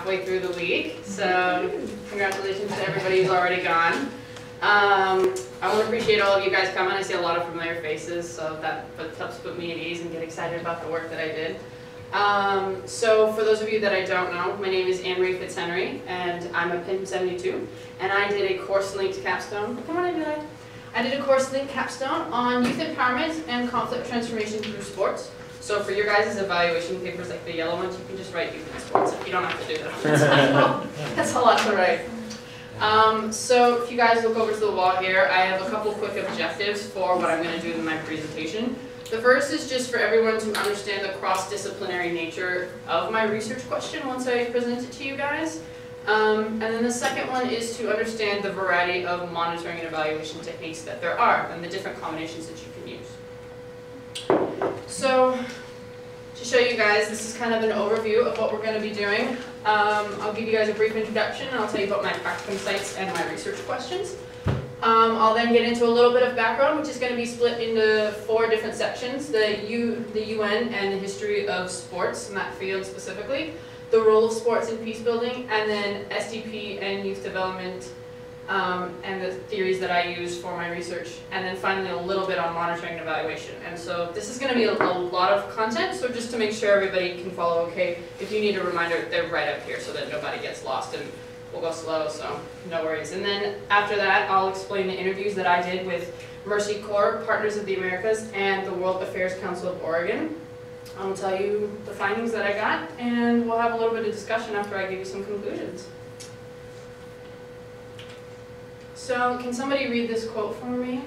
halfway through the week, so congratulations to everybody who's already gone. I want to appreciate all of you guys coming. I see a lot of familiar faces, so that helps put me at ease and get excited about the work that I did. So for those of you that I don't know, my name is Anne-Marie Fitzhenry, and I'm a PIN 72, and I did a course-linked capstone. Come on, I did a course-linked capstone on youth empowerment and conflict transformation through sports. So for your guys' evaluation papers, like the yellow ones, you can just write youth in sports. You don't have to do that. That's a lot to write. So if you guys look over to the wall here, I have a couple quick objectives for what I'm going to do in my presentation. The first is just for everyone to understand the cross-disciplinary nature of my research question once I present it to you guys. And then the second one is to understand the variety of monitoring and evaluation techniques that there are and the different combinations that you can use. So, to show you guys, this is kind of an overview of what we're going to be doing. I'll give you guys a brief introduction, and I'll tell you about my practicum sites and my research questions. I'll then get into a little bit of background, which is going to be split into 4 different sections: the UN and the history of sports in that field specifically, the role of sports in peace building, and then SDP and youth development, and the theories that I use for my research, and then finally a little bit on monitoring and evaluation. And so this is going to be a lot of content, so just to make sure everybody can follow okay, if you need a reminder, they're right up here so that nobody gets lost, and we'll go slow, so no worries. And then after that, I'll explain the interviews that I did with Mercy Corps, Partners of the Americas, and the World Affairs Council of Oregon. I'll tell you the findings that I got, and we'll have a little bit of discussion after I give you some conclusions. So, can somebody read this quote for me?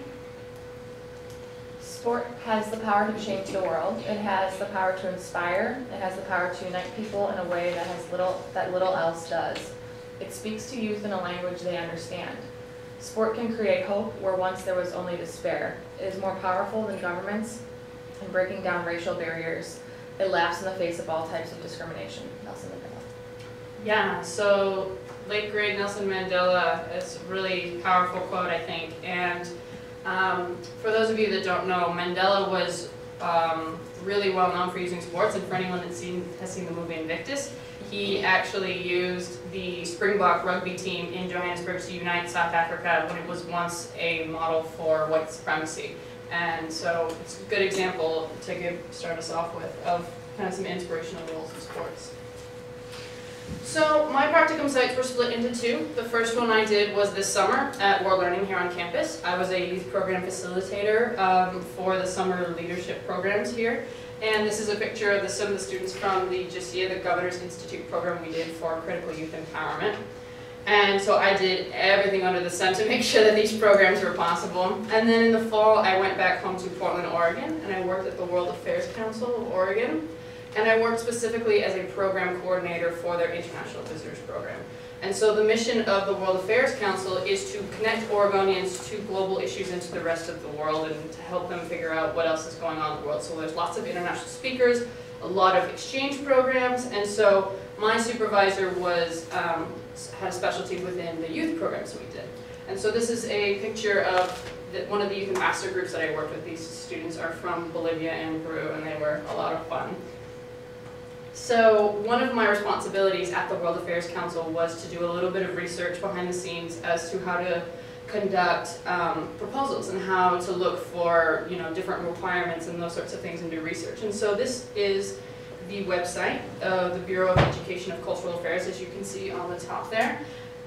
Sport has the power to change the world. It has the power to inspire. It has the power to unite people in a way that little else does. It speaks to youth in a language they understand. Sport can create hope where once there was only despair. It is more powerful than governments in breaking down racial barriers. It laughs in the face of all types of discrimination. Nelson Mandela. Yeah, so late great Nelson Mandela, it's a really powerful quote, I think. And for those of you that don't know, Mandela was really well known for using sports, and for anyone that has seen the movie Invictus, he actually used the Springbok rugby team in Johannesburg to unite South Africa when it was once a model for white supremacy. And so it's a good example to start us off with of kind of some inspirational roles in sports. So my practicum sites were split into 2. The first one I did was this summer at World Learning here on campus. I was a youth program facilitator for the summer leadership programs here. And this is a picture of some of the students from the JASIA, the Governor's Institute program we did for critical youth empowerment. And so I did everything under the sun to make sure that these programs were possible. And then in the fall, I went back home to Portland, Oregon, and I worked at the World Affairs Council of Oregon. And I worked specifically as a program coordinator for their International Visitors Program. And so the mission of the World Affairs Council is to connect Oregonians to global issues and to the rest of the world, and to help them figure out what else is going on in the world. So there's lots of international speakers, a lot of exchange programs, and so my supervisor had a specialty within the youth programs we did. And so this is a picture of one of the youth ambassador groups that I worked with. These students are from Bolivia and Peru, and they were a lot of fun. So one of my responsibilities at the World Affairs Council was to do a little bit of research behind the scenes as to how to conduct proposals and how to look for different requirements and those sorts of things and do research. And so this is the website of the Bureau of Education of Cultural Affairs, as you can see on the top there.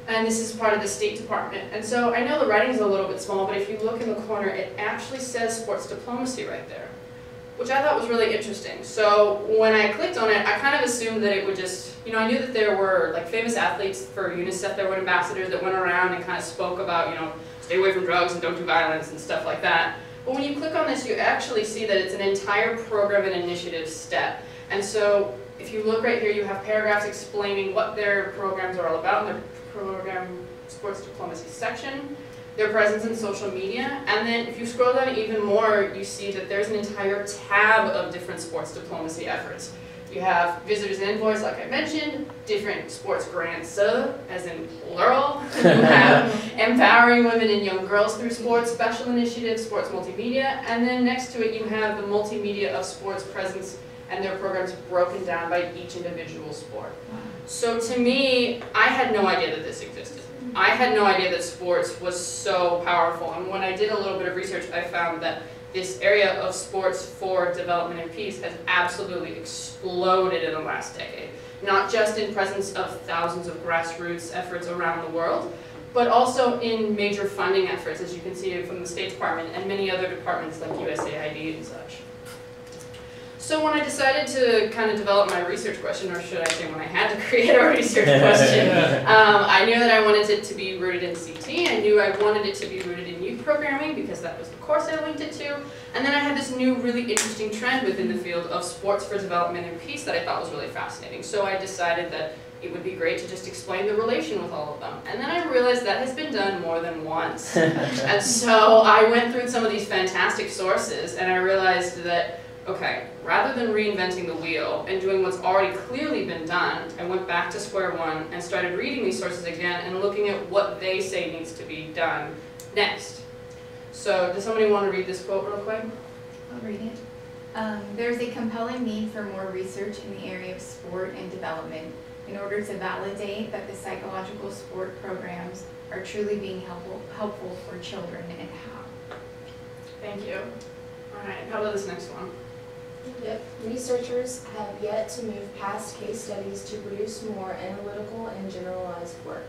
And this is part of the State Department. And so I know the writing's a little bit small, but if you look in the corner, it actually says sports diplomacy right there, which I thought was really interesting. So when I clicked on it, I kind of assumed that it would just, I knew that there were like famous athletes for UNICEF, there were ambassadors that went around and kind of spoke about, stay away from drugs and don't do violence and stuff like that. But when you click on this, you actually see that it's an entire program and initiative step. And so if you look right here, you have paragraphs explaining what their programs are all about in their program sports diplomacy section, their presence in social media, and then if you scroll down even more, you see that there's an entire tab of different sports diplomacy efforts. You have visitors and envoys, like I mentioned, different sports grants, as in plural. You have empowering women and young girls through sports, special initiatives, sports multimedia, and then next to it you have the multimedia of sports presence and their programs broken down by each individual sport. So to me, I had no idea that this existed. I had no idea that sports was so powerful, and when I did a little bit of research, I found that this area of sports for development and peace has absolutely exploded in the last decade. Not just in presence of thousands of grassroots efforts around the world, but also in major funding efforts, as you can see from the State Department and many other departments like USAID and such. So when I decided to kind of develop my research question, or should I say when I had to create a research question, I knew that I wanted it to be rooted in CT. I knew I wanted it to be rooted in youth programming because that was the course I linked it to. And then I had this new really interesting trend within the field of sports for development and peace that I thought was really fascinating. So I decided that it would be great to just explain the relation with all of them. And then I realized that has been done more than once. And so I went through some of these fantastic sources and I realized that, okay, rather than reinventing the wheel and doing what's already clearly been done, I went back to square one and started reading these sources again and looking at what they say needs to be done next. So does somebody want to read this quote real quick? I'll read it. There's a compelling need for more research in the area of sport and development in order to validate that the psychological sport programs are truly being helpful for children and how. Thank you. All right, how about this next one? Yep. Researchers have yet to move past case studies to produce more analytical and generalized work.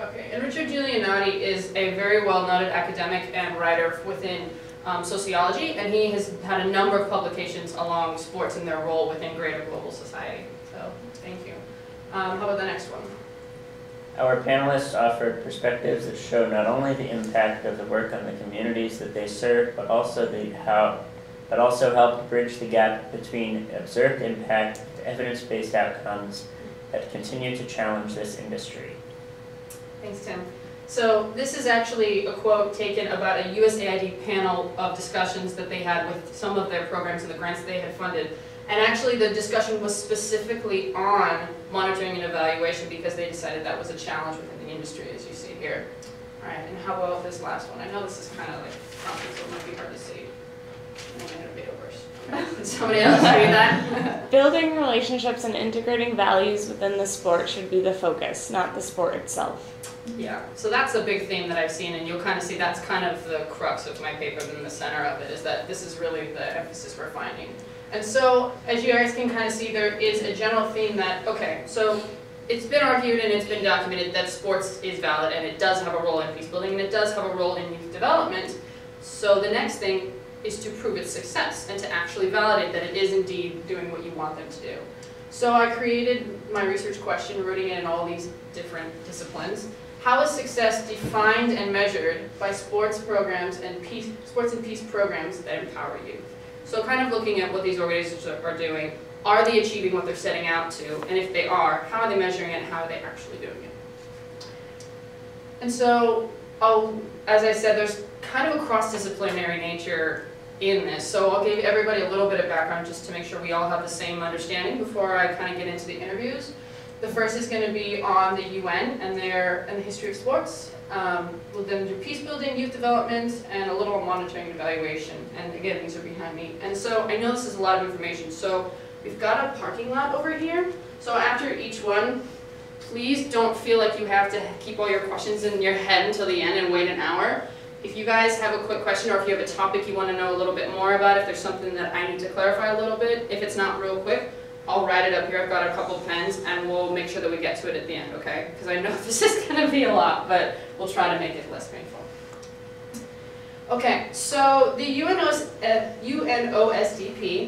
Okay, and Richard Giulianotti is a very well-noted academic and writer within sociology, and he has had a number of publications along sports and their role within greater global society. So, thank you. How about the next one? Our panelists offered perspectives that show not only the impact of the work on the communities that they serve, but also help bridge the gap between observed impact and evidence-based outcomes that continue to challenge this industry. Thanks, Tim. So this is actually a quote taken about a USAID panel of discussions that they had with some of their programs and the grants they had funded. And actually the discussion was specifically on monitoring and evaluation because they decided that was a challenge within the industry, as you see here. All right, and how about this last one? I know this is kind of like prompted, so it might be hard to see. I'm going to be worse. Can somebody else read that? Building relationships and integrating values within the sport should be the focus, not the sport itself. Yeah, so that's a big theme that I've seen, and you'll kind of see that's kind of the crux of my paper in the center of it, is that this is really the emphasis we're finding. And so, as you guys can kind of see, there is a general theme that, okay, so it's been argued and it's been documented that sports is valid and it does have a role in peace building and it does have a role in youth development. So the next thing is to prove its success and to actually validate that it is indeed doing what you want them to do. So I created my research question, rooting it in all these different disciplines. How is success defined and measured by sports programs and sports and peace programs that empower youth? So kind of looking at what these organizations are doing, are they achieving what they're setting out to? And if they are, how are they measuring it and how are they actually doing it? And so, as I said, there's kind of a cross-disciplinary nature in this. So I'll give everybody a little bit of background just to make sure we all have the same understanding before I kind of get into the interviews. The first is going to be on the UN and the history of sports. We'll then do peace building, youth development, and a little on monitoring and evaluation. And again, these are behind me. And so I know this is a lot of information. So we've got a parking lot over here. So after each one, please don't feel like you have to keep all your questions in your head until the end and wait an hour. If you guys have a quick question or if you have a topic you want to know a little bit more about, if there's something that I need to clarify a little bit, if it's not real quick, I'll write it up here. I've got a couple pens and we'll make sure that we get to it at the end, okay? Because I know this is going to be a lot, but we'll try to make it less painful. Okay, so the UNOSDP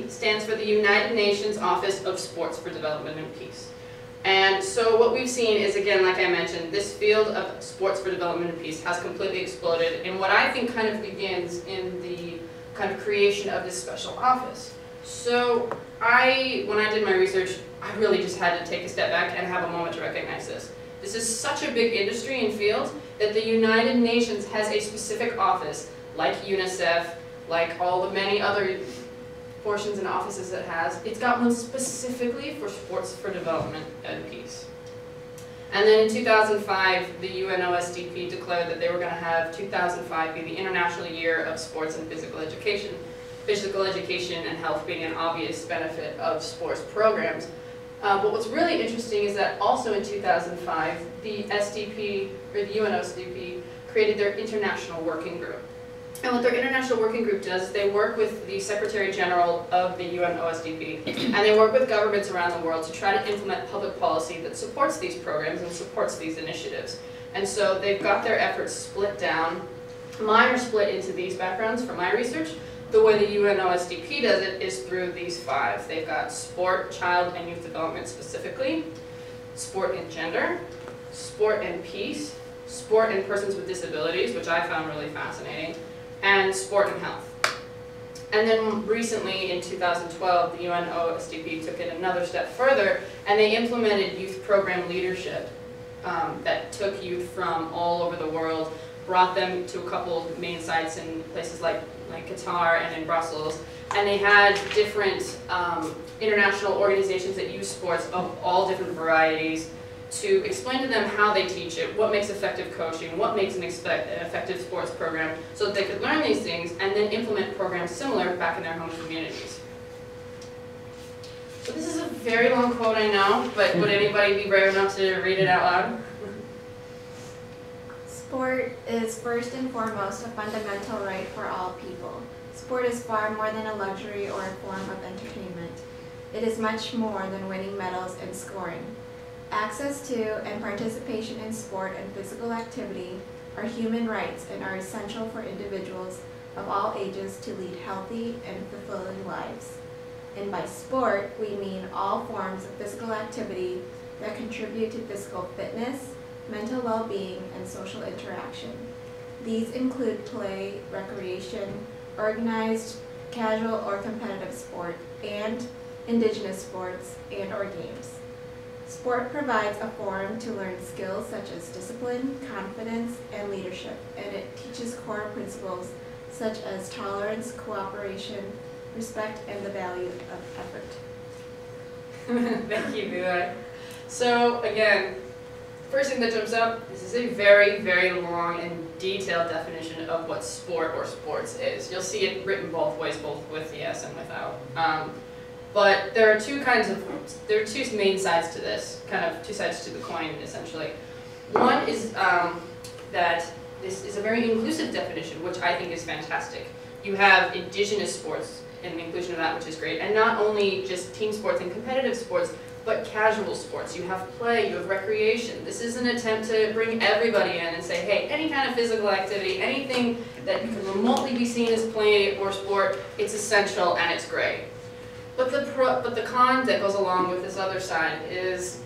stands for the United Nations Office of Sports for Development and Peace. And so what we've seen is, again, like I mentioned, this field of sports for development and peace has completely exploded in what I think kind of begins in the kind of creation of this special office. So when I did my research, I really just had to take a step back and have a moment to recognize this. This is such a big industry and field that the United Nations has a specific office, like UNICEF, like all the many other portions and offices it has. It's got one specifically for sports for development and peace. And then in 2005, the UNOSDP declared that they were going to have 2005 be the International Year of Sports and Physical Education. physical education and health being an obvious benefit of sports programs. But what's really interesting is that also in 2005, the SDP, or the UNOSDP, created their International Working Group. And what their International Working Group does is they work with the Secretary General of the UNOSDP, and they work with governments around the world to try to implement public policy that supports these programs and supports these initiatives. And so they've got their efforts split down. Mine are split into these backgrounds for my research. The way the UNOSDP does it is through these 5. They've got sport, child and youth development specifically, sport and gender, sport and peace, sport and persons with disabilities, which I found really fascinating, and sport and health. And then recently in 2012, the UNOSDP took it another step further, and they implemented youth program leadership that took youth from all over the world, brought them to a couple of main sites in places like Qatar and in Brussels, and they had different international organizations that use sports of all different varieties to explain to them how they teach it, what makes effective coaching, what makes an effective sports program, so that they could learn these things and then implement programs similar back in their home communities. So this is a very long quote, I know, but would anybody be brave enough to read it out loud? Sport is first and foremost a fundamental right for all people. Sport is far more than a luxury or a form of entertainment. It is much more than winning medals and scoring. Access to and participation in sport and physical activity are human rights and are essential for individuals of all ages to lead healthy and fulfilling lives. And by sport, we mean all forms of physical activity that contribute to physical fitness, mental well-being, and social interaction. These include play, recreation, organized, casual, or competitive sport, and indigenous sports and/or games. Sport provides a forum to learn skills such as discipline, confidence, and leadership, and it teaches core principles such as tolerance, cooperation, respect, and the value of effort. Thank you, Bua. So again, first thing that jumps up, this is a very, very long and detailed definition of what sport or sports is. You'll see it written both ways, both with the S and without. But there are two main sides to this, kind of two sides to the coin, essentially. One is that this is a very inclusive definition, which I think is fantastic. You have indigenous sports and the inclusion of that, which is great, and not only just team sports and competitive sports, but casual sports. You have play, you have recreation. This is an attempt to bring everybody in and say, hey, any kind of physical activity, anything that can remotely be seen as play or sport, it's essential and it's great. But the con that goes along with this other side is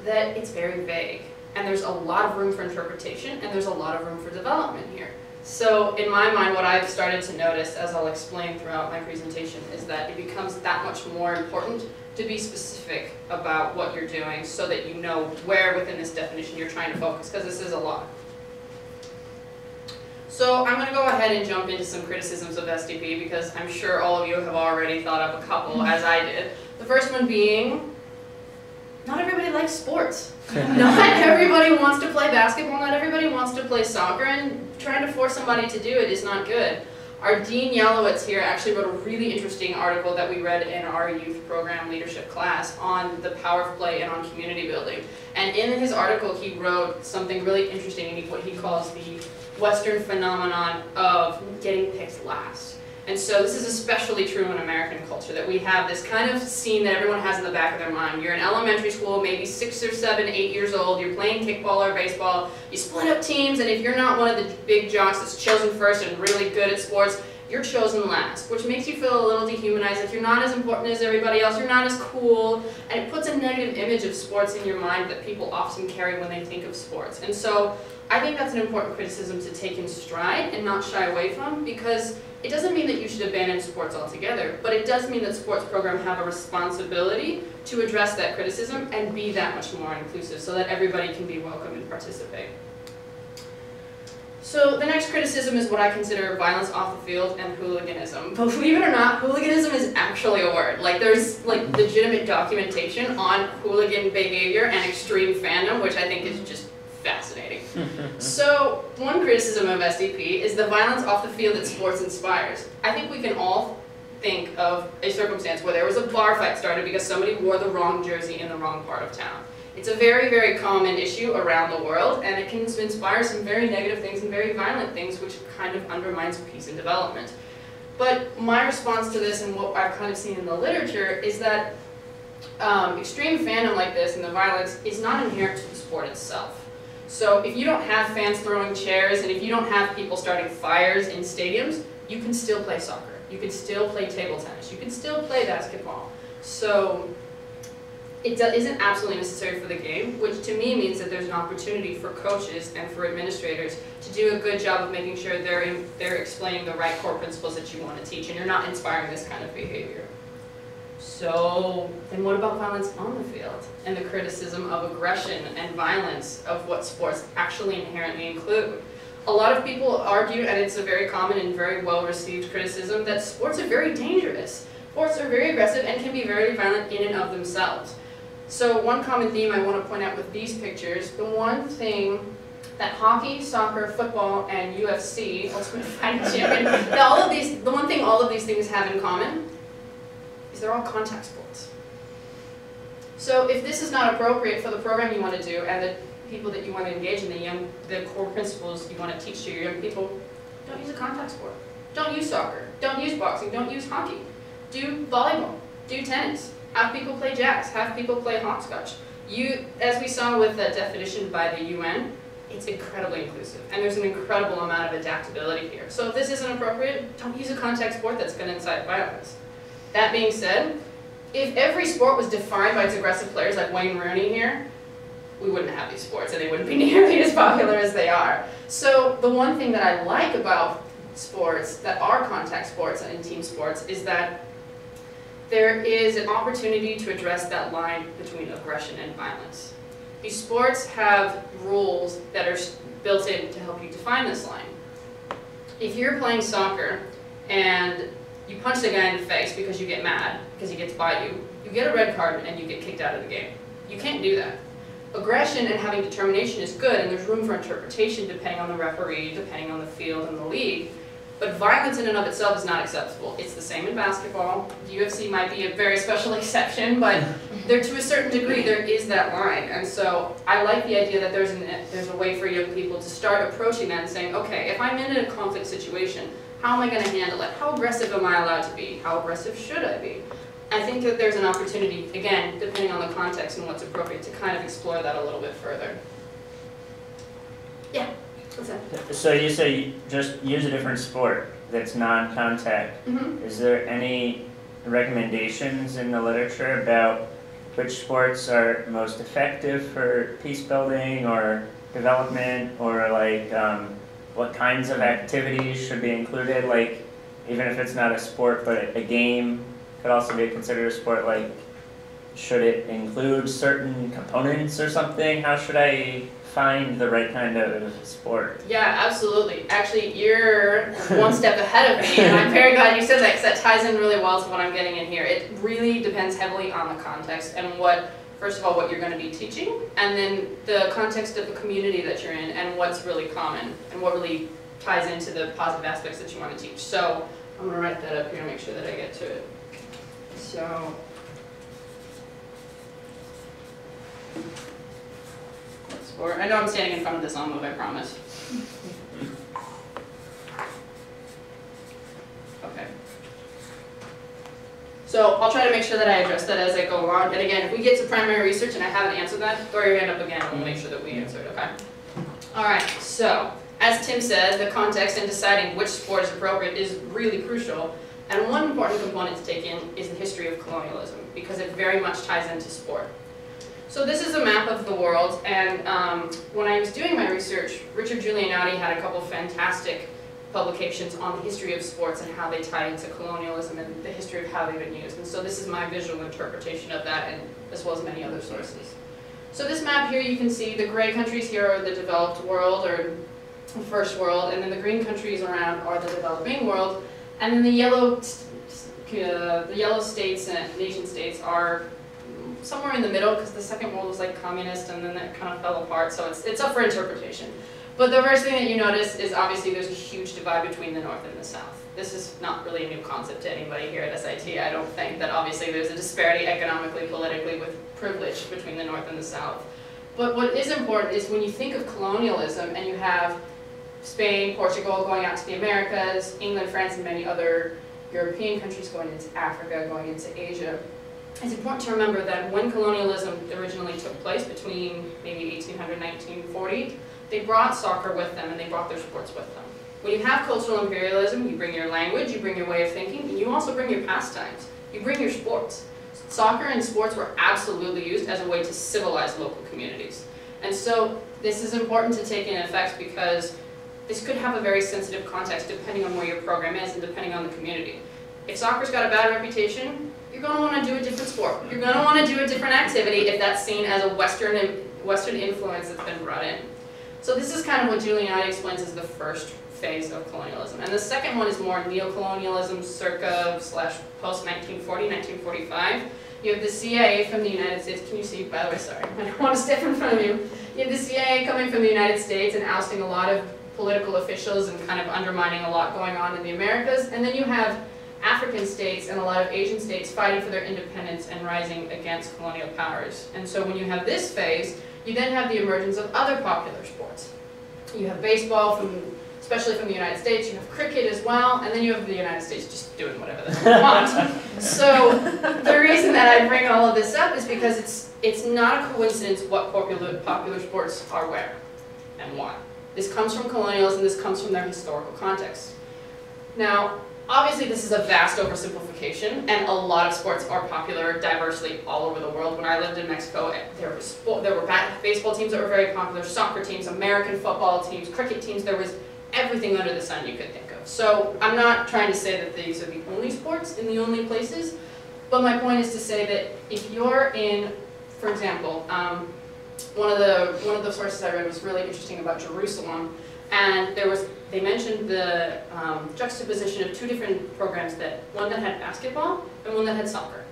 that it's very vague, and there's a lot of room for interpretation, and there's a lot of room for development here. So in my mind, what I've started to notice, as I'll explain throughout my presentation, is that it becomes that much more important to be specific about what you're doing so that you know where within this definition you're trying to focus, because this is a lot. So I'm going to go ahead and jump into some criticisms of SDP because I'm sure all of you have already thought of a couple, as I did. The first one being, not everybody likes sports. Not everybody wants to play basketball, not everybody wants to play soccer, and trying to force somebody to do it is not good. Our Dean Yalowitz here actually wrote a really interesting article that we read in our youth program leadership class on the power of play and on community building. And in his article he wrote something really interesting in what he calls the Western phenomenon of getting picked last. And so this is especially true in American culture, that we have this kind of scene that everyone has in the back of their mind. You're in elementary school, maybe 6 or 7, 8 years old, you're playing kickball or baseball, you split up teams, and if you're not one of the big jocks that's chosen first and really good at sports, you're chosen last, which makes you feel a little dehumanized, like you're not as important as everybody else, you're not as cool, and it puts a negative image of sports in your mind that people often carry when they think of sports. And so I think that's an important criticism to take in stride and not shy away from, because it doesn't mean that you should abandon sports altogether, but it does mean that sports programs have a responsibility to address that criticism and be that much more inclusive so that everybody can be welcome and participate. So the next criticism is what I consider violence off the field and hooliganism. Believe it or not, hooliganism is actually a word. Like, there's legitimate documentation on hooligan behavior and extreme fandom, which I think is just fascinating. So one criticism of SDP is the violence off the field that sports inspires. I think we can all think of a circumstance where there was a bar fight started because somebody wore the wrong jersey in the wrong part of town. It's a very, very common issue around the world, and it can inspire some very negative things and very violent things, which kind of undermines peace and development. But my response to this, and what I've kind of seen in the literature, is that extreme fandom like this and the violence is not inherent to the sport itself. So if you don't have fans throwing chairs, and if you don't have people starting fires in stadiums, you can still play soccer. You can still play table tennis. You can still play basketball. So it isn't absolutely necessary for the game, which to me means that there's an opportunity for coaches and for administrators to do a good job of making sure they're explaining the right core principles that you want to teach, and you're not inspiring this kind of behavior. So then what about violence on the field and the criticism of aggression and violence of what sports actually inherently include? A lot of people argue, and it's a very common and very well-received criticism, that sports are very dangerous. Sports are very aggressive and can be very violent in and of themselves. So one common theme I want to point out with these pictures, the one thing that hockey, soccer, football, and UFC, Ultimate Fighting Champion, the one thing all of these things have in common is they're all contact sports. So if this is not appropriate for the program you want to do and the people that you want to engage in, the core principles you want to teach to your young people, don't use a contact sport. Don't use soccer. Don't use boxing. Don't use hockey. Do volleyball. Do tennis. Have people play jazz. Have people play hopscotch. As we saw with the definition by the UN, it's incredibly inclusive, and there's an incredible amount of adaptability here. So if this isn't appropriate, don't use a contact sport that's going to incite violence. That being said, if every sport was defined by its aggressive players like Wayne Rooney here, we wouldn't have these sports, and they wouldn't be nearly as popular as they are. So the one thing that I like about sports that are contact sports and team sports is that there is an opportunity to address that line between aggression and violence. These sports have rules that are built in to help you define this line. If you're playing soccer and you punch the guy in the face because you get mad, because he gets by you, you get a red card and you get kicked out of the game. You can't do that. Aggression and having determination is good, and there's room for interpretation depending on the referee, depending on the field and the league. But violence in and of itself is not acceptable. It's the same in basketball. The UFC might be a very special exception, but to a certain degree there is that line. And so I like the idea that there's a way for young people to start approaching that and saying, okay, if I'm in a conflict situation, how am I going to handle it? How aggressive am I allowed to be? How aggressive should I be? I think that there's an opportunity, again, depending on the context and what's appropriate, to kind of explore that a little bit further. Yeah. What's that? So you say you just use a different sport that's non-contact. Mm-hmm. Is there any recommendations in the literature about which sports are most effective for peace building or development, or like what kinds of activities should be included? Like, even if it's not a sport but a game could also be considered a sport. Like, should it include certain components or something? How should I find the right kind of sport? Yeah, absolutely. Actually, you're one step ahead of me, and I'm very glad you said that, because that ties in really well to what I'm getting in here. It really depends heavily on the context and first of all, what you're going to be teaching, and then the context of the community that you're in and what's really common and what really ties into the positive aspects that you want to teach. So I'm going to write that up here and make sure that I get to it. So I know I'm standing in front of this, I'll move, I promise. Okay. So I'll try to make sure that I address that as I go along. And again, if we get to primary research and I haven't answered that, throw your hand up again and we'll make sure that we answer it, okay? Alright, so as Tim said, the context in deciding which sport is appropriate is really crucial. And one important component to take in is the history of colonialism, because it very much ties into sport. So this is a map of the world, and when I was doing my research, Richard Giulianotti had a couple fantastic publications on the history of sports and how they tie into colonialism and the history of how they've been used. And so this is my visual interpretation of that, and as well as many other sources. So this map here, you can see the gray countries here are the developed world, or the first world, and then the green countries around are the developing world, and then the yellow states and nation states are somewhere in the middle, because the second world was like communist and then it kind of fell apart, so it's up for interpretation. But the first thing that you notice is obviously there's a huge divide between the North and the South. This is not really a new concept to anybody here at SIT. I don't think that obviously there's a disparity economically, politically, with privilege between the North and the South. But what is important is when you think of colonialism and you have Spain, Portugal going out to the Americas, England, France, and many other European countries going into Africa, going into Asia, it's important to remember that when colonialism originally took place between maybe 1800 and 1940, they brought soccer with them and they brought their sports with them. When you have cultural imperialism, you bring your language, you bring your way of thinking, and you also bring your pastimes. You bring your sports. Soccer and sports were absolutely used as a way to civilize local communities. And so this is important to take in effect because this could have a very sensitive context depending on where your program is and depending on the community. If soccer's got a bad reputation, you're going to want to do a different sport. You're going to want to do a different activity if that's seen as a Western influence that's been brought in. So this is kind of what Giuliani explains as the first phase of colonialism. And the second one is more neocolonialism, circa / post-1940, 1945. You have the CIA from the United States. Can you see? By the way, sorry, I don't want to step in front of you. You have the CIA coming from the United States and ousting a lot of political officials and kind of undermining a lot going on in the Americas. And then you have African states and a lot of Asian states fighting for their independence and rising against colonial powers. And so when you have this phase, you then have the emergence of other popular sports. You have baseball, especially from the United States, you have cricket as well, and then you have the United States just doing whatever they want. So the reason that I bring all of this up is because it's not a coincidence what popular sports are where and why. This comes from colonialism, this comes from their historical context. Now, obviously this is a vast oversimplification, and a lot of sports are popular diversely all over the world. When I lived in Mexico, there were baseball teams that were very popular, soccer teams, American football teams, cricket teams, there was everything under the sun you could think of. So I'm not trying to say that these are the only sports in the only places, but my point is to say that if you're in, for example, one of the sources I read was really interesting about Jerusalem, and they mentioned the juxtaposition of two different programs, one that had basketball and one that had soccer.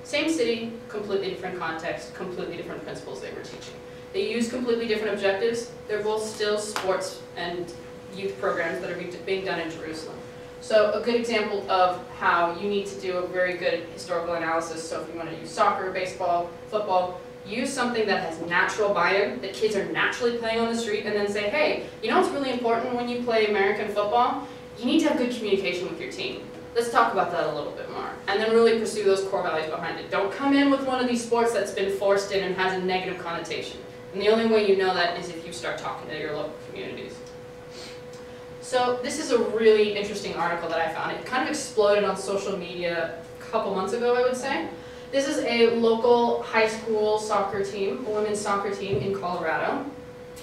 Same city, completely different context, completely different principles they were teaching. They use completely different objectives. They're both still sports and youth programs that are being done in Jerusalem. So a good example of how you need to do a very good historical analysis. So if you want to use soccer, baseball, football, use something that has natural buy-in, that kids are naturally playing on the street, and then say, hey, you know what's really important when you play American football? You need to have good communication with your team. Let's talk about that a little bit more. And then really pursue those core values behind it. Don't come in with one of these sports that's been forced in and has a negative connotation. And the only way you know that is if you start talking to your local communities. So this is a really interesting article that I found. It kind of exploded on social media a couple months ago, I would say. This is a local high school soccer team, a women's soccer team in Colorado.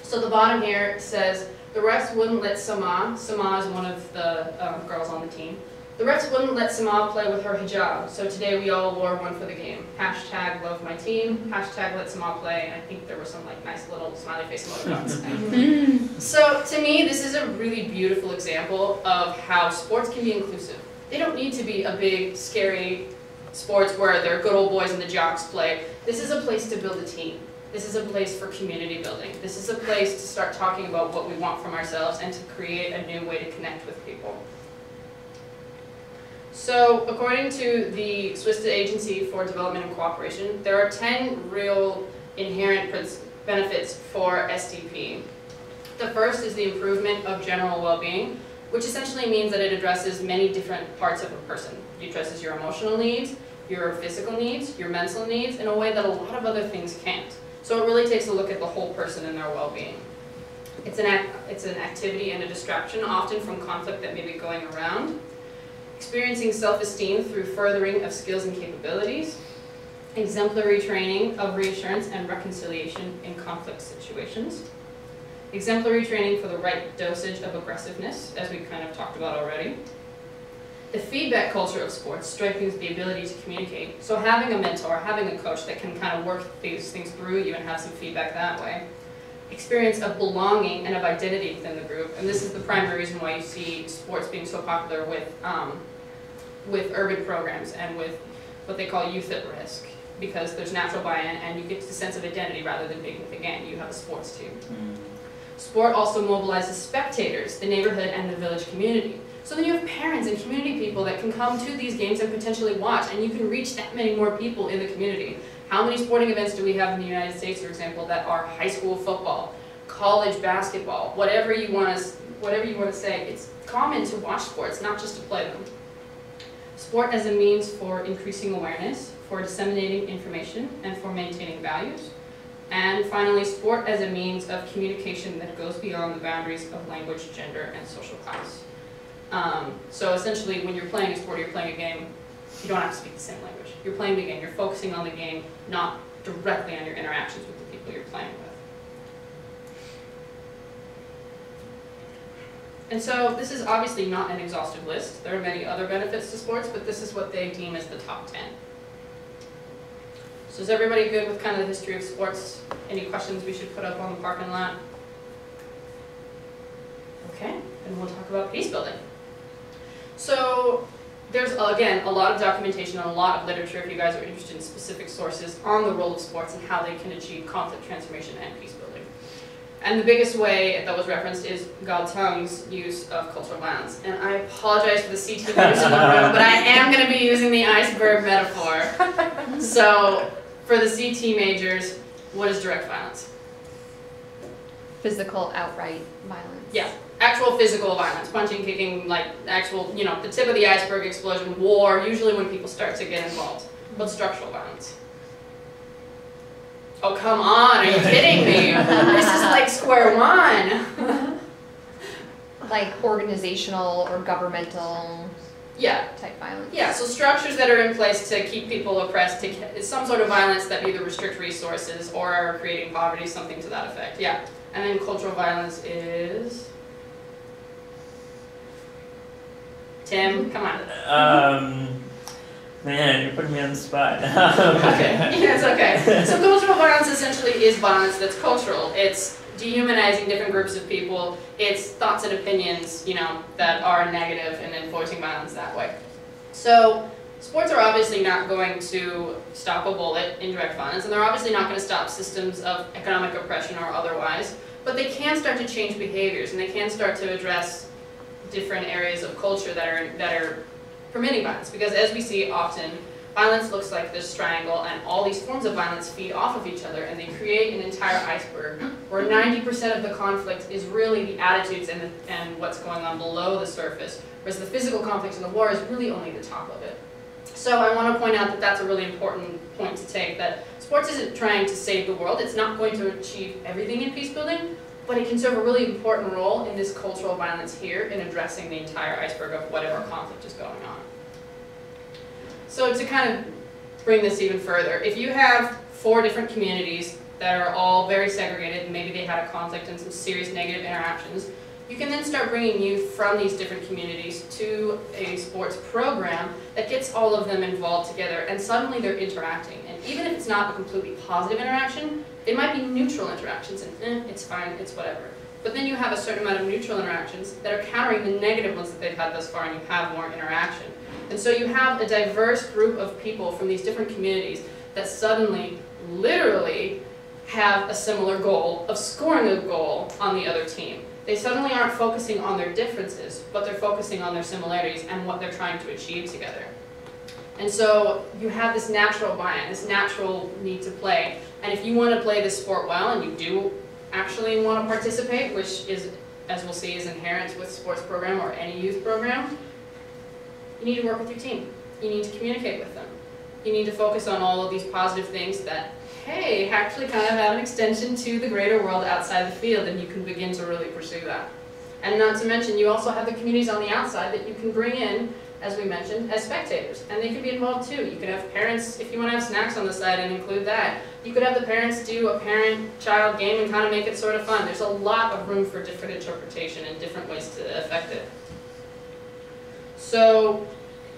So the bottom here says, the refs wouldn't let Sama is one of the girls on the team, the refs wouldn't let Sama play with her hijab, so today we all wore one for the game. Hashtag love my team, hashtag let Sama play, and I think there were some like nice little smiley face emoticons. So to me, this is a really beautiful example of how sports can be inclusive. They don't need to be a big, scary sports where they're good old boys and the jocks play. This is a place to build a team. This is a place for community building. This is a place to start talking about what we want from ourselves and to create a new way to connect with people. So, according to the Swiss Agency for Development and Cooperation, there are 10 real inherent benefits for SDP. The first is the improvement of general well-being, which essentially means that it addresses many different parts of a person. It addresses your emotional needs, your physical needs, your mental needs, in a way that a lot of other things can't. So it really takes a look at the whole person and their well-being. It's an activity and a distraction, often from conflict that may be going around. Experiencing self-esteem through furthering of skills and capabilities. Exemplary training of reassurance and reconciliation in conflict situations. Exemplary training for the right dosage of aggressiveness, as we kind of talked about already. The feedback culture of sports strengthens the ability to communicate. So having a mentor, having a coach that can kind of work these things through you and have some feedback that way. Experience of belonging and of identity within the group. And this is the primary reason why you see sports being so popular with urban programs and with what they call youth at risk. because there's natural buy-in and you get the sense of identity rather than being with a gang. You have a sports team. Sport also mobilizes spectators, the neighborhood and the village community. So then you have parents and community people that can come to these games and potentially watch, and you can reach that many more people in the community. How many sporting events do we have in the United States, for example, that are high school football, college basketball, whatever you want to say? It's common to watch sports, not just to play them. Sport as a means for increasing awareness, for disseminating information, and for maintaining values. And finally, sport as a means of communication that goes beyond the boundaries of language, gender, and social class. So essentially, when you're playing a sport, you're playing a game, you don't have to speak the same language. You're playing the game, you're focusing on the game, not directly on your interactions with the people you're playing with. And so this is obviously not an exhaustive list. There are many other benefits to sports, but this is what they deem as the top 10. So is everybody good with kind of the history of sports? Any questions we should put up on the parking lot? Okay, and we'll talk about peace building. So there's, again, a lot of documentation and a lot of literature, if you guys are interested in specific sources, on the role of sports and how they can achieve conflict transformation and peace building. And the biggest way that was referenced is Galtung's use of cultural violence. And I apologize for the CT members in the room, but I am going to be using the iceberg metaphor. So for the CT majors, what is direct violence? Physical, outright violence. Yeah, actual physical violence, punching, kicking, like actual, you know, the tip of the iceberg explosion, war, usually when people start to get involved. What's structural violence? Oh, come on, are you kidding me? This is like square one. Like organizational or governmental type violence. Yeah, so structures that are in place to keep people oppressed, it's some sort of violence that either restrict resources or are creating poverty, something to that effect. Yeah. And then cultural violence is... Tim, come on. Man, you're putting me on the spot. Okay, yeah, it's okay. So cultural violence essentially is violence that's cultural. It's dehumanizing different groups of people. It's thoughts and opinions, you know, that are negative and enforcing violence that way. So sports are obviously not going to stop a bullet in direct violence, and they're obviously not going to stop systems of economic oppression or otherwise, but they can start to change behaviors, and they can start to address different areas of culture that are permitting violence, because as we see often, violence looks like this triangle and all these forms of violence feed off of each other and they create an entire iceberg where 90% of the conflict is really the attitudes and what's going on below the surface, whereas the physical conflict in the war is really only the top of it. So I want to point out that that's a really important point to take, that sports isn't trying to save the world, it's not going to achieve everything in peace building, but it can serve a really important role in this cultural violence here in addressing the entire iceberg of whatever conflict is going on. So to kind of bring this even further, if you have 4 different communities that are all very segregated, and maybe they had a conflict and some serious negative interactions, you can then start bringing youth from these different communities to a sports program that gets all of them involved together, and suddenly they're interacting. And even if it's not a completely positive interaction, it might be neutral interactions, and it's fine, it's whatever. But then you have a certain amount of neutral interactions that are countering the negative ones that they've had thus far, and you have more interaction. And so you have a diverse group of people from these different communities that suddenly, literally, have a similar goal of scoring a goal on the other team. They suddenly aren't focusing on their differences, but they're focusing on their similarities and what they're trying to achieve together. And so you have this natural buy-in, this natural need to play. And if you want to play this sport well, and you do actually want to participate, which is, as we'll see, is inherent with sports program or any youth program, you need to work with your team. You need to communicate with them. You need to focus on all of these positive things that, hey, actually kind of have an extension to the greater world outside the field, and you can begin to really pursue that. And not to mention, you also have the communities on the outside that you can bring in, as we mentioned, as spectators. And they can be involved too. You could have parents, if you want to have snacks on the side and include that. You could have the parents do a parent-child game and kind of make it sort of fun. There's a lot of room for different interpretation and different ways to affect it. So,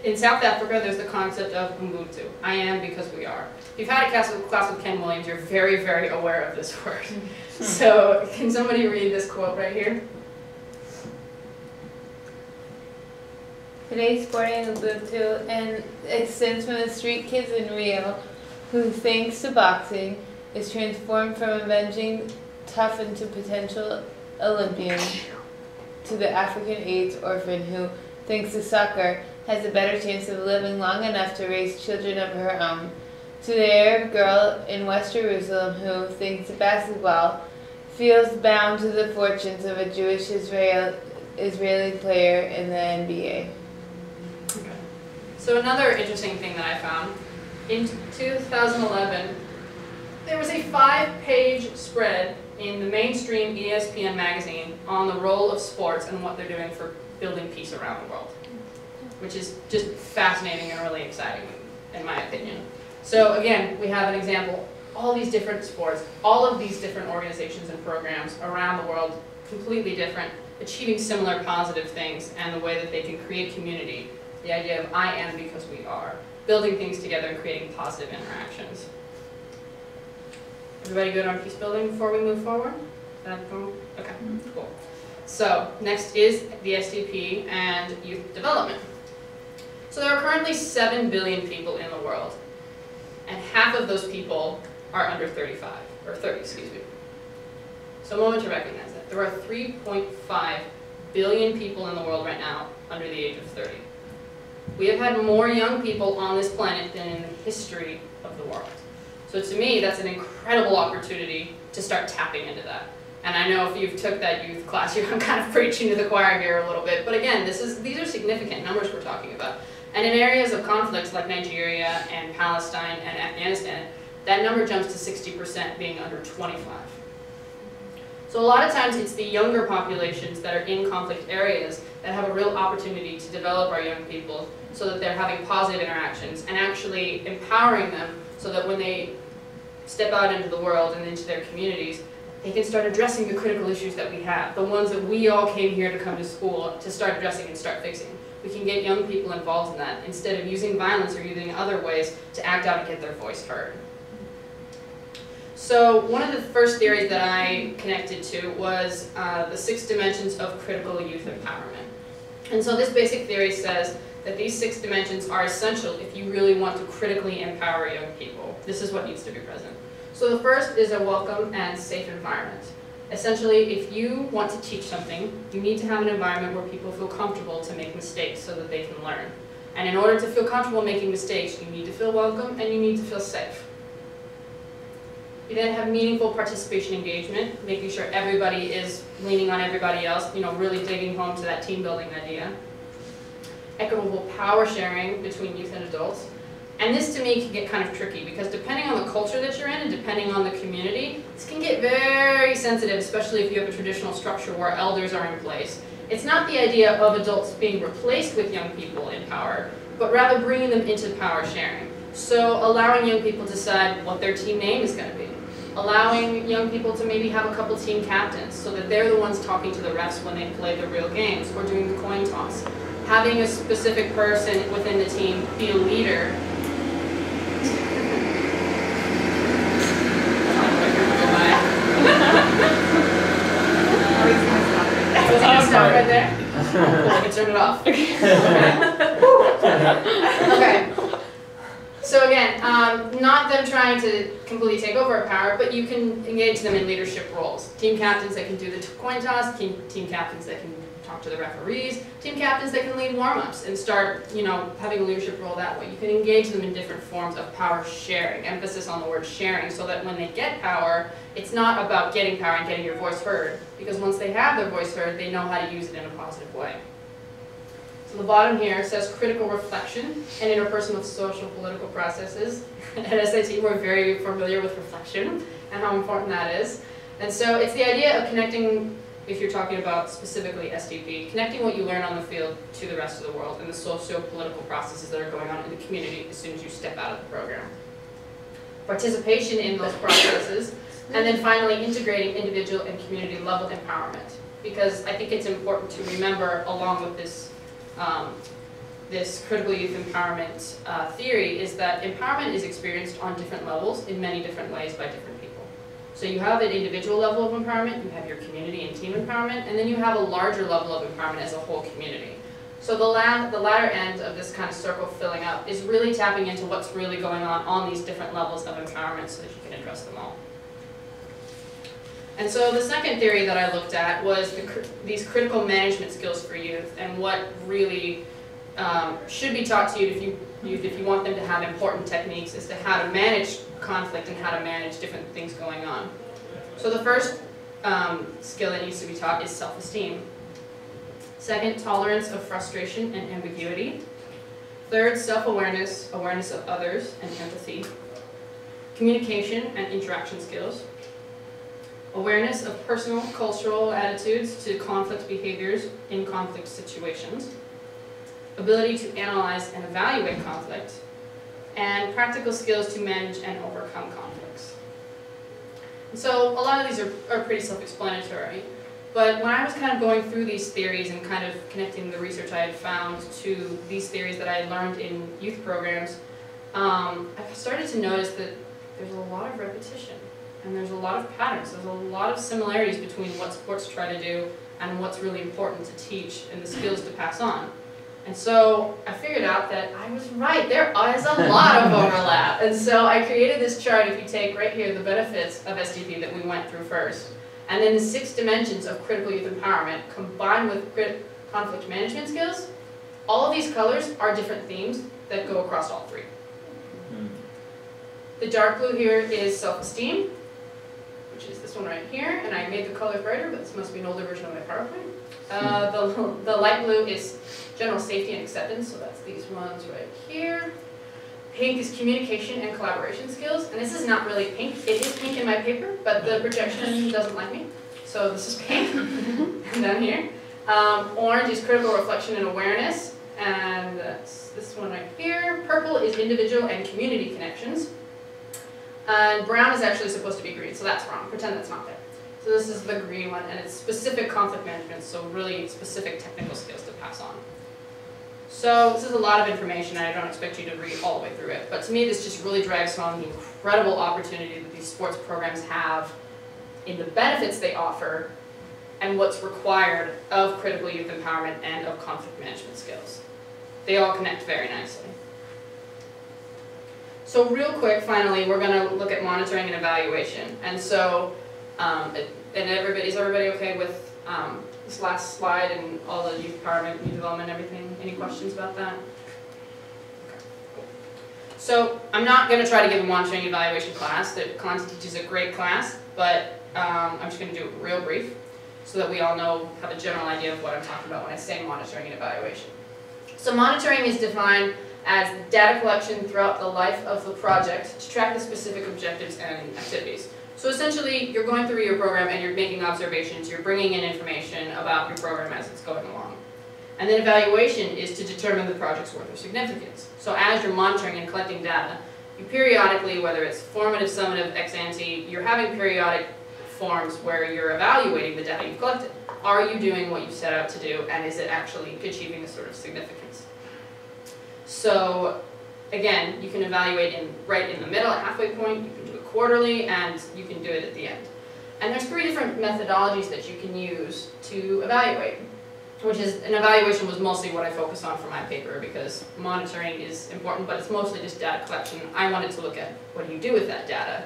in South Africa, there's the concept of Ubuntu. I am because we are. If you've had a class with Ken Williams, you're very, very aware of this word. So, can somebody read this quote right here? Today's sporting Ubuntu and extends from the street kids in Rio who, thanks to boxing, is transformed from avenging tough into potential Olympian, to the African AIDS orphan who, thanks to soccer, has a better chance of living long enough to raise children of her own, to the Arab girl in West Jerusalem who, thanks to basketball, feels bound to the fortunes of a Jewish Israeli player in the NBA. Okay. So another interesting thing that I found, in 2011, there was a 5-page spread in the mainstream ESPN magazine on the role of sports and what they're doing for building peace around the world, which is just fascinating and really exciting, in my opinion. So again, we have an example, all these different sports, all of these different organizations and programs around the world, completely different, achieving similar positive things, and the way that they can create community, the idea of I am because we are, building things together and creating positive interactions. Everybody good on peace building before we move forward? Okay, cool. So next is the SDP and youth development. So there are currently 7 billion people in the world, and half of those people are under 35, or 30, excuse me. So a moment to recognize that. There are 3.5 billion people in the world right now under the age of 30. We have had more young people on this planet than in the history of the world. So to me, that's an incredible opportunity to start tapping into that. And I know if you've took that youth class, I'm kind of preaching to the choir here a little bit. But again, these are significant numbers we're talking about. And in areas of conflicts like Nigeria and Palestine and Afghanistan, that number jumps to 60% being under 25. So a lot of times it's the younger populations that are in conflict areas that have a real opportunity to develop our young people so that they're having positive interactions and actually empowering them so that when they step out into the world and into their communities, they can start addressing the critical issues that we have, the ones that we all came here to come to school to start addressing and start fixing. We can get young people involved in that instead of using violence or using other ways to act out and get their voice heard. So one of the first theories that I connected to was the 6 dimensions of critical youth empowerment. And so this basic theory says that these 6 dimensions are essential if you really want to critically empower young people. This is what needs to be present. So the first is a welcome and safe environment. Essentially, if you want to teach something, you need to have an environment where people feel comfortable to make mistakes so that they can learn. And in order to feel comfortable making mistakes, you need to feel welcome and you need to feel safe. You then have meaningful participation engagement, making sure everybody is leaning on everybody else, really digging home to that team building idea. Equitable power sharing between youth and adults. And this to me can get kind of tricky because depending on the culture that you're in and depending on the community, this can get very sensitive, especially if you have a traditional structure where elders are in place. It's not the idea of adults being replaced with young people in power, but rather bringing them into power sharing. So allowing young people to decide what their team name is going to be. Allowing young people to maybe have a couple team captains so that they're the ones talking to the refs when they play the real games or doing the coin toss. Having a specific person within the team be a leader. Stop right there. Cool, I can turn it off. Okay. So again, not them trying to completely take over power, but you can engage them in leadership roles. Team captains that can do the coin toss, team captains that can talk to the referees, team captains that can lead warm-ups and start, having a leadership role that way. You can engage them in different forms of power sharing, emphasis on the word sharing, so that when they get power, it's not about getting power and getting your voice heard, because once they have their voice heard, they know how to use it in a positive way. So the bottom here says critical reflection and interpersonal social political processes. At SIT, we're very familiar with reflection and how important that is. And so it's the idea of connecting, if you're talking about specifically SDP, connecting what you learn on the field to the rest of the world and the socio-political processes that are going on in the community as soon as you step out of the program. Participation in those processes, and then finally integrating individual and community level empowerment. Because I think it's important to remember, along with this this critical youth empowerment theory, is that empowerment is experienced on different levels in many different ways by different people. So you have an individual level of empowerment, you have your community and team empowerment, and then you have a larger level of empowerment as a whole community. So the latter end of this kind of circle filling up is really tapping into what's really going on these different levels of empowerment so that you can address them all. And so the second theory that I looked at was these critical management skills for youth and what really should be taught to you if you want them to have important techniques as to how to manage conflict and how to manage different things going on. So the first skill that needs to be taught is self-esteem. Second, tolerance of frustration and ambiguity. Third, self-awareness, awareness of others, and empathy. Communication and interaction skills. Awareness of personal, cultural attitudes to conflict behaviors in conflict situations. Ability to analyze and evaluate conflict. And practical skills to manage and overcome conflicts. So a lot of these are pretty self-explanatory. But when I was kind of going through these theories and kind of connecting the research I had found to these theories that I had learned in youth programs, I started to notice that there's a lot of repetition and there's a lot of patterns. There's a lot of similarities between what sports try to do and what's really important to teach and the skills to pass on. And so I figured out that I was right. There is a lot of overlap. And so I created this chart. If you take right here the benefits of SDP that we went through first, and then the 6 dimensions of critical youth empowerment combined with conflict management skills, all of these colors are different themes that go across all 3. The dark blue here is self-esteem, which is this one right here, and I made the color brighter, but this must be an older version of my PowerPoint. The light blue is general safety and acceptance, so that's these ones right here. Pink is communication and collaboration skills, and this is not really pink. It is pink in my paper, but the projection doesn't like me, so this is pink down here. Orange is critical reflection and awareness, and that's this one right here. Purple is individual and community connections, and brown is actually supposed to be green, so that's wrong. Pretend that's not there. So this is the green one, and it's specific conflict management, so really specific technical skills to pass on. So this is a lot of information, and I don't expect you to read all the way through it. But to me, this just really drives home the incredible opportunity that these sports programs have in the benefits they offer and what's required of critical youth empowerment and of conflict management skills. They all connect very nicely. So real quick, finally, we're going to look at monitoring and evaluation. And so, is everybody okay with this last slide and all the youth empowerment, youth development, everything? Any questions about that? Okay, cool. So I'm not going to try to give a monitoring and evaluation class. The Content teaches a great class, but I'm just going to do it real brief so that we all have a general idea of what I'm talking about when I say monitoring and evaluation. So monitoring is defined as data collection throughout the life of the project to track the specific objectives and activities. So essentially, you're going through your program and you're making observations, you're bringing in information about your program as it's going along. And then evaluation is to determine the project's worth or significance. So as you're monitoring and collecting data, you periodically, whether it's formative, summative, ex ante, you're having periodic forms where you're evaluating the data you've collected. Are you doing what you set out to do, and is it actually achieving a sort of significance? So again, you can evaluate right in the middle, at halfway point, you can do it quarterly, and you can do it at the end. And there's 3 different methodologies that you can use to evaluate, which is, an evaluation was mostly what I focused on for my paper because monitoring is important, but it's mostly just data collection. I wanted to look at what do you do with that data.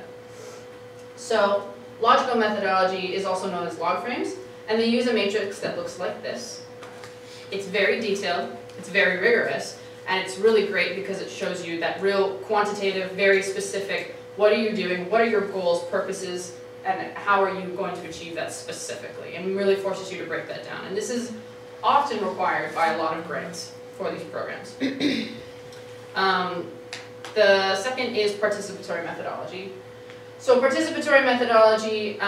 So logical methodology is also known as log frames, and they use a matrix that looks like this. It's very detailed, it's very rigorous, and it's really great because it shows you that real quantitative, very specific, what are you doing, what are your goals, purposes, and how are you going to achieve that specifically, and really forces you to break that down. And this is often required by a lot of grants for these programs. The second is participatory methodology. So participatory methodology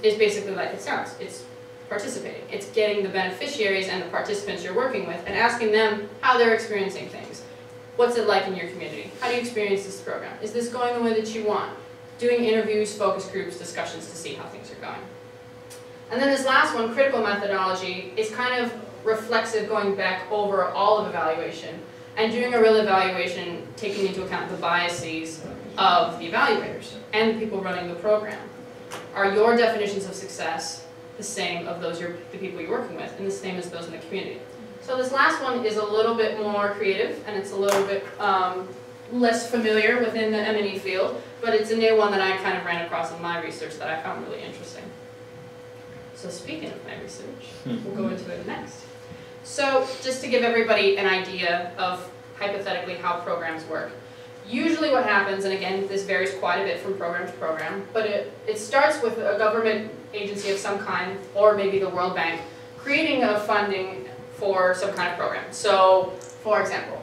is basically like it sounds. It's participating. It's getting the beneficiaries and the participants you're working with and asking them how they're experiencing things. What's it like in your community? How do you experience this program? Is this going the way that you want? Doing interviews, focus groups, discussions to see how things are going. And then this last one, critical methodology, is kind of reflexive, going back over all of evaluation and doing a real evaluation taking into account the biases of the evaluators and the people running the program. Are your definitions of success the same of those the people you're working with and the same as those in the community? So this last one is a little bit more creative, and it's a little bit less familiar within the M&E field, but it's a new one that I kind of ran across in my research that I found really interesting. So speaking of my research, we'll go into it next. So just to give everybody an idea of hypothetically how programs work. Usually what happens, and again, this varies quite a bit from program to program, but it starts with a government agency of some kind, or maybe the World Bank, creating a funding for some kind of program. So, for example,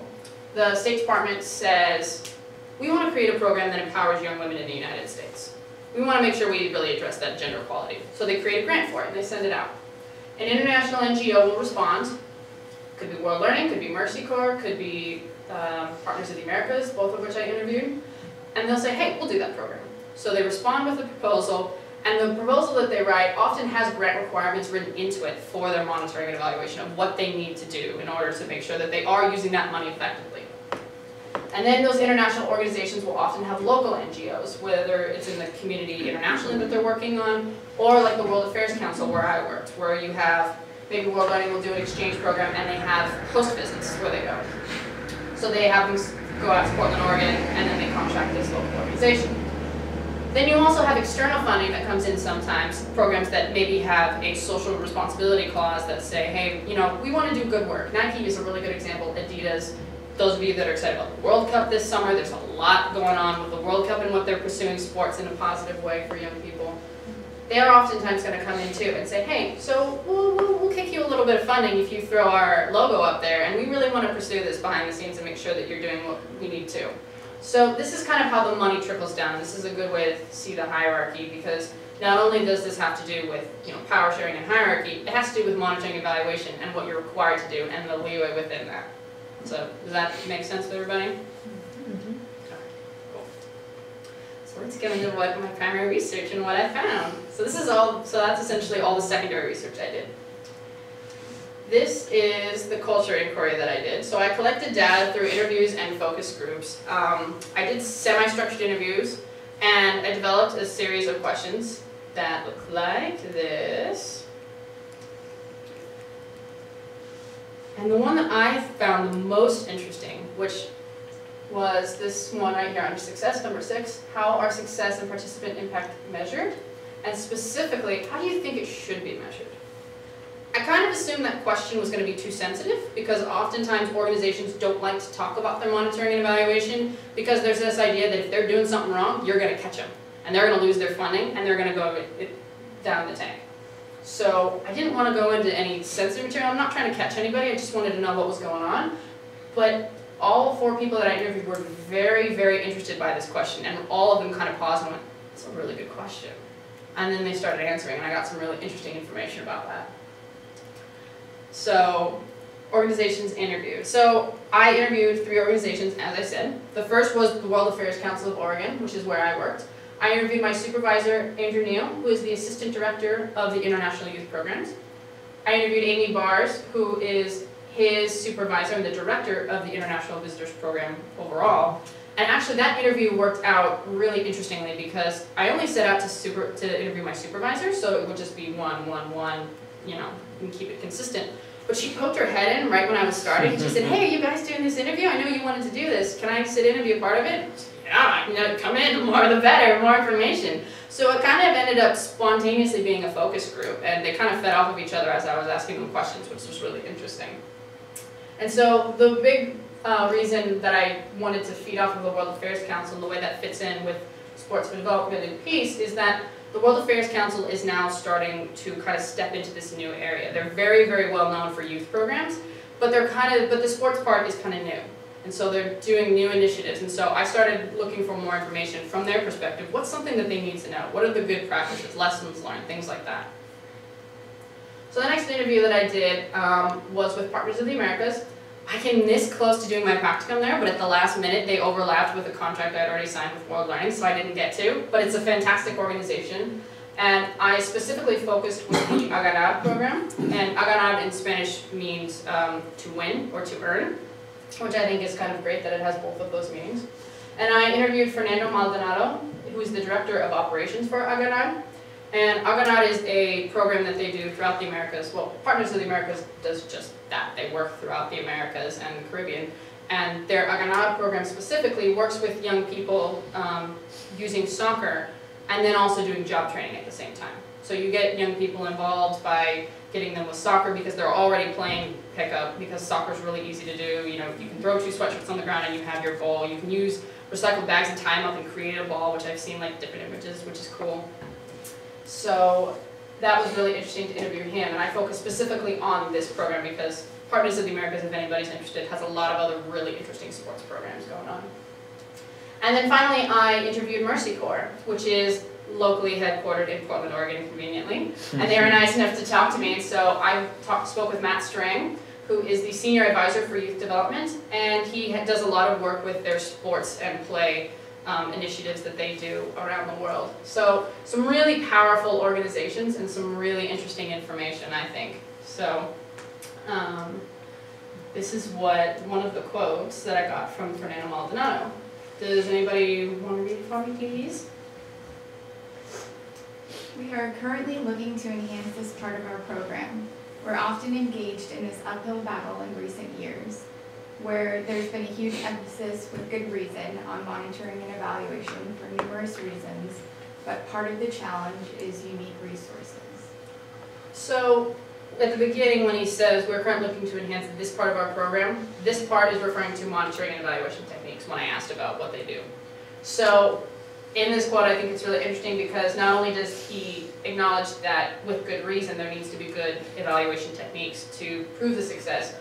the State Department says, we want to create a program that empowers young women in the United States. We want to make sure we really address that gender equality. So they create a grant for it, and they send it out. An international NGO will respond. Could be World Learning, could be Mercy Corps, could be Partners of the Americas, both of which I interviewed. And they'll say, hey, we'll do that program. So they respond with a proposal, and the proposal that they write often has grant requirements written into it for their monitoring and evaluation of what they need to do in order to make sure that they are using that money effectively. And then those international organizations will often have local NGOs, whether it's in the community internationally that they're working on, or like the World Affairs Council where I worked, where you have, maybe World Learning will do an exchange program and they have host visits where they go. So they have them go out to Portland, Oregon, and then they contract this local organization. Then you also have external funding that comes in sometimes, programs that maybe have a social responsibility clause that say, hey, you know, we want to do good work. Nike is a really good example, Adidas. Those of you that are excited about the World Cup this summer, there's a lot going on with the World Cup and what they're pursuing sports in a positive way for young people. They're oftentimes going to come in too and say, hey, so we'll kick you a little bit of funding if you throw our logo up there, and we really want to pursue this behind the scenes and make sure that you're doing what we need to. So this is kind of how the money trickles down. This is a good way to see the hierarchy, because not only does this have to do with, you know, power sharing and hierarchy, it has to do with monitoring, evaluation, and what you're required to do, and the leeway within that. So does that make sense to everybody? Mm-hmm. Cool. So let's get into what my primary research and what I found. So this is all. So that's essentially all the secondary research I did. This is the culture inquiry that I did. So I collected data through interviews and focus groups. I did semi-structured interviews, and I developed a series of questions that look like this. And the one that I found the most interesting, which was this one right here under success, number 6, how are success and participant impact measured? And specifically, how do you think it should be measured? I kind of assumed that question was going to be too sensitive, because oftentimes organizations don't like to talk about their monitoring and evaluation, because there's this idea that if they're doing something wrong, you're going to catch them, and they're going to lose their funding, and they're going to go down the tank. So I didn't want to go into any sensitive material. I'm not trying to catch anybody, I just wanted to know what was going on. But all 4 people that I interviewed were very, very interested by this question, and all of them kind of paused and went, that's a really good question. And then they started answering, and I got some really interesting information about that. So, organizations interviewed. So, I interviewed 3 organizations, as I said. The first was the World Affairs Council of Oregon, which is where I worked. I interviewed my supervisor, Andrew Neal, who is the Assistant Director of the International Youth Programs. I interviewed Amy Bars, who is his supervisor and the Director of the International Visitors Program overall. And actually that interview worked out really interestingly, because I only set out to interview my supervisor, so it would just be 1, 1, 1, you know, and keep it consistent. But she poked her head in right when I was starting, and she said, hey, are you guys doing this interview? I know you wanted to do this. Can I sit in and be a part of it? Yeah, you know, come in, the more the better, more information. So it kind of ended up spontaneously being a focus group, and they kind of fed off of each other as I was asking them questions, which was really interesting. And so the big reason that I wanted to feed off of the World Affairs Council and the way that fits in with sports for development and peace is that the World Affairs Council is now starting to kind of step into this new area. They're very, very well known for youth programs, but the sports part is kind of new. And so they're doing new initiatives, and so I started looking for more information from their perspective. What's something that they need to know? What are the good practices, lessons learned, things like that? So the next interview that I did was with Partners of the Americas. I came this close to doing my practicum there, but at the last minute they overlapped with a contract I'd already signed with World Learning, so I didn't get to. But it's a fantastic organization, and I specifically focused with the Aganar program. And Aganar in Spanish means to win or to earn, which I think is kind of great that it has both of those meanings. And I interviewed Fernando Maldonado, who is the Director of Operations for Aganar. And Argonaut is a program that they do throughout the Americas. Well, Partners of the Americas does just that. They work throughout the Americas and the Caribbean. And their Argonaut program specifically works with young people using soccer and then also doing job training at the same time. So you get young people involved by getting them with soccer because they're already playing pickup, because soccer is really easy to do. You know, you can throw 2 sweatshirts on the ground and you have your ball. You can use recycled bags and tie them up and create a ball, which I've seen like different images, which is cool. So that was really interesting to interview him, and I focused specifically on this program because Partners of the Americas, if anybody's interested, has a lot of other really interesting sports programs going on. And then finally, I interviewed Mercy Corps, which is locally headquartered in Portland, Oregon, conveniently. And they were nice enough to talk to me, and so I spoke with Matt Strang, who is the Senior Advisor for Youth Development, and he does a lot of work with their sports and play initiatives that they do around the world. So some really powerful organizations and some really interesting information, I think. So this is one of the quotes that I got from Fernando Maldonado. Does anybody want to read it for me, please? We are currently looking to enhance this part of our program. We're often engaged in this uphill battle in recent years, where there's been a huge emphasis, with good reason, on monitoring and evaluation for numerous reasons, but part of the challenge is unique resources. So at the beginning when he says we're currently looking to enhance this part of our program, this part is referring to monitoring and evaluation techniques when I asked about what they do. So in this quote, I think it's really interesting because not only does he acknowledge that with good reason there needs to be good evaluation techniques to prove the success,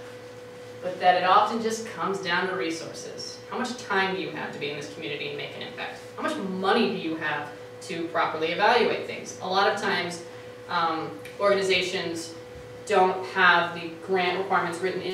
but that it often just comes down to resources. How much time do you have to be in this community and make an impact? How much money do you have to properly evaluate things? A lot of times organizations don't have the grant requirements written in